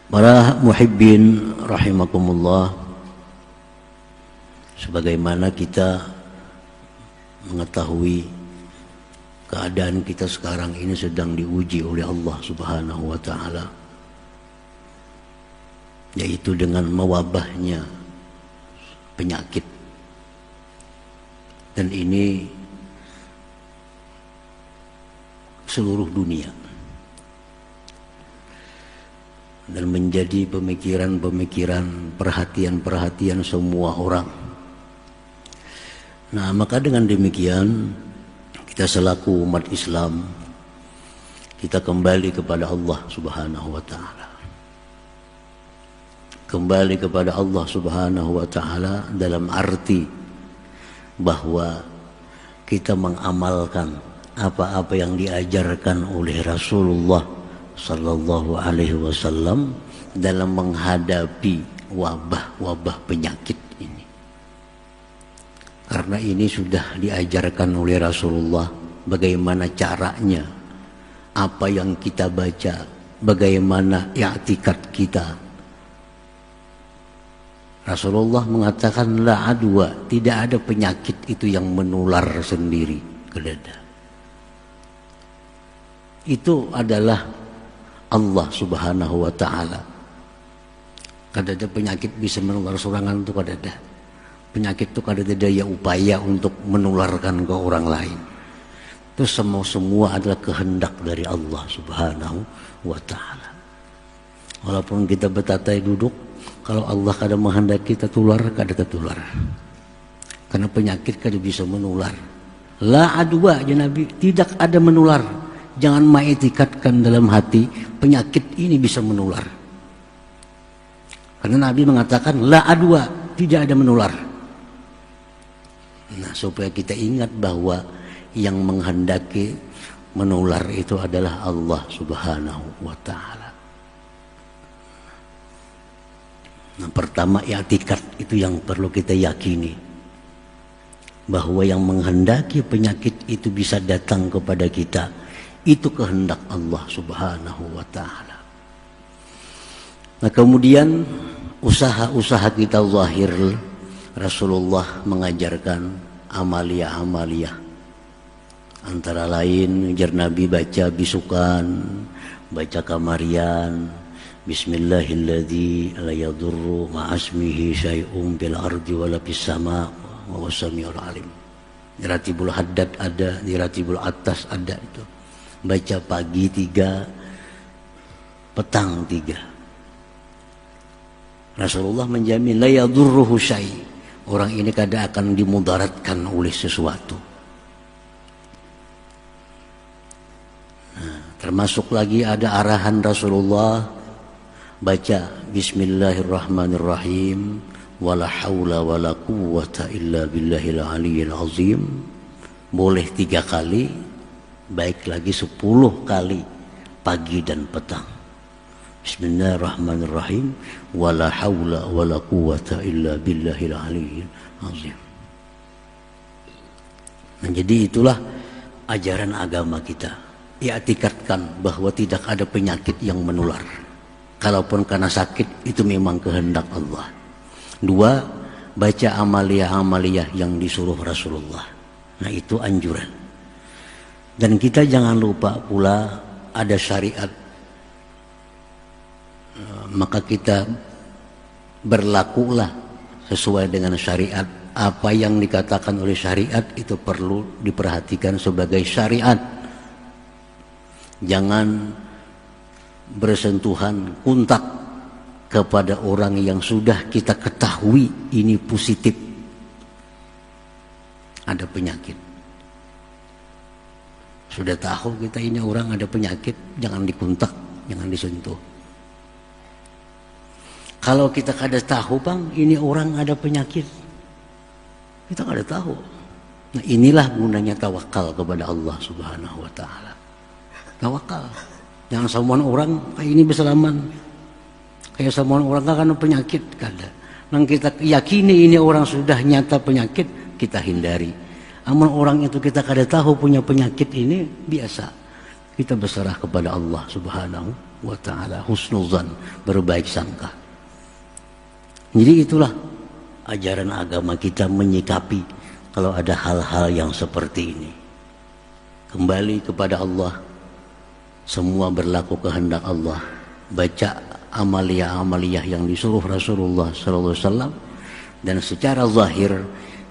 Para muhibbin rahimakumullah, sebagaimana kita mengetahui keadaan kita sekarang ini sedang diuji oleh Allah Subhanahu wa taala, yaitu dengan mewabahnya penyakit. Dan ini seluruh dunia, dan menjadi pemikiran-pemikiran, perhatian-perhatian semua orang. Nah, maka dengan demikian kita selaku umat Islam, kita kembali kepada Allah Subhanahu wa taala. Kembali kepada Allah Subhanahu wa taala dalam arti bahwa kita mengamalkan apa-apa yang diajarkan oleh Rasulullah sallallahu alaihi wasallam dalam menghadapi wabah-wabah penyakit ini. Karena ini sudah diajarkan oleh Rasulullah bagaimana caranya, apa yang kita baca, bagaimana i'tikad kita. Rasulullah mengatakan la adwa, tidak ada penyakit itu yang menular sendiri ke dada. Itu adalah Allah Subhanahu wa taala. Kadada penyakit bisa menular serangan itu kadada. Penyakit itu kadada daya upaya untuk menularkan ke orang lain. Itu semua adalah kehendak dari Allah Subhanahu wa taala. Walaupun kita bertatai duduk, kalau Allah kadang menghendaki kita tular, kadang tertular. Karena penyakit kadang bisa menular. La adwa, ya Nabi, tidak ada menular. Jangan mengiktikadkan dalam hati penyakit ini bisa menular. Karena Nabi mengatakan la adwa, tidak ada menular. Nah, supaya kita ingat bahwa yang menghendaki menular itu adalah Allah Subhanahu wa taala. Nah, pertama i'tikad itu yang perlu kita yakini, bahwa yang menghendaki penyakit itu bisa datang kepada kita itu kehendak Allah Subhanahu wa taala. Nah, kemudian usaha-usaha kita zahir, Rasulullah mengajarkan amalia-amalia. Antara lain jar Nabi baca bisukan, baca kamarian, Bismillahilladzi la yadurru ma'asmihi syai'un bil ardi wala fis sama' wa huwas samiul alim. Di Ratibul Haddad ada, di Ratibul Atas ada itu. Baca pagi 3, petang 3. Rasulullah menjamin la yadurruhu syai'. Orang ini kadang akan dimudaratkan oleh sesuatu. Nah, termasuk lagi ada arahan Rasulullah baca Bismillahirrahmanirrahim wala haula wala quwwata illa billahil aliyyil azim. Boleh 3 kali, baik lagi 10 kali pagi dan petang. Bismillahirrahmanirrahim wala haula wala quwwata illa billahil aliyyil azim. Nah, jadi itulah ajaran agama kita. I'tikadkan bahwa tidak ada penyakit yang menular. Kalaupun karena sakit, itu memang kehendak Allah. 2, baca amalia-amalia yang disuruh Rasulullah. Nah, itu anjuran. Dan kita jangan lupa pula ada syariat. Maka kita berlakulah sesuai dengan syariat. Apa yang dikatakan oleh syariat itu perlu diperhatikan sebagai syariat. Jangan bersentuhan kontak kepada orang yang sudah kita ketahui ini positif ada penyakit. Sudah tahu kita ini orang ada penyakit, jangan dikontak, jangan disentuh. Kalau kita kada tahu bang ini orang ada penyakit, kita kada tahu. Nah, inilah gunanya tawakal kepada Allah Subhanahu wa taala. Tawakal. Jangan semua orang kayak ini bersalaman. Kayak semua orang kan penyakit kada. Nang kita yakini ini orang sudah nyata penyakit, kita hindari. Amal orang itu kita kada tahu punya penyakit ini biasa. Kita berserah kepada Allah Subhanahu wa ta'ala, husnuzan, berbaik sangka. Jadi itulah ajaran agama kita menyikapi kalau ada hal-hal yang seperti ini. Kembali kepada Allah, semua berlaku kehendak Allah. Baca amaliyah-amaliyah yang disuruh Rasulullah SAW, dan secara zahir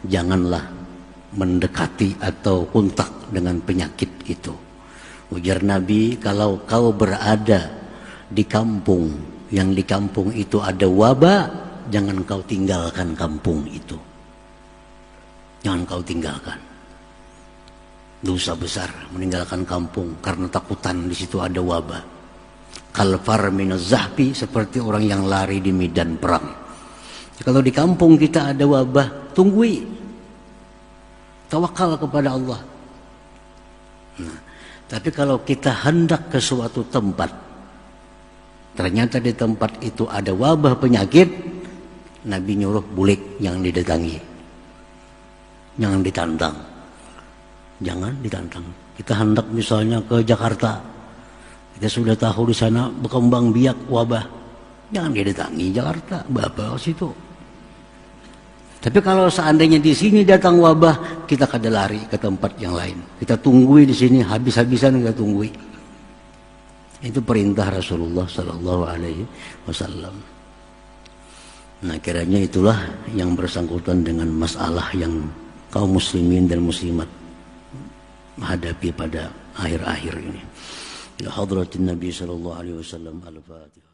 janganlah mendekati atau kontak dengan penyakit itu. Ujar Nabi, kalau kau berada di kampung, yang di kampung itu ada wabah, jangan kau tinggalkan kampung itu. Jangan kau tinggalkan. Dosa besar meninggalkan kampung karena takutan di situ ada wabah. Kalfar minaz zahfi, seperti orang yang lari di medan perang. Kalau di kampung kita ada wabah, tunggui. Tawakal kepada Allah. Nah, tapi kalau kita hendak ke suatu tempat, ternyata di tempat itu ada wabah penyakit, Nabi nyuruh bulik, jangan didatangi, jangan ditantang, jangan ditantang. Kita hendak misalnya ke Jakarta, kita sudah tahu di sana berkembang biak wabah, jangan didatangi Jakarta, bapak situ. Tapi kalau seandainya di sini datang wabah, kita kada lari ke tempat yang lain. Kita tunggui di sini, habis-habisan kita tunggui. Itu perintah Rasulullah Sallallahu Alaihi Wasallam. Nah, kiranya itulah yang bersangkutan dengan masalah yang kaum muslimin dan muslimat hadapi pada akhir-akhir ini. Ya hadratin Nabi Sallallahu Alaihi Wasallam, al-Fatihah.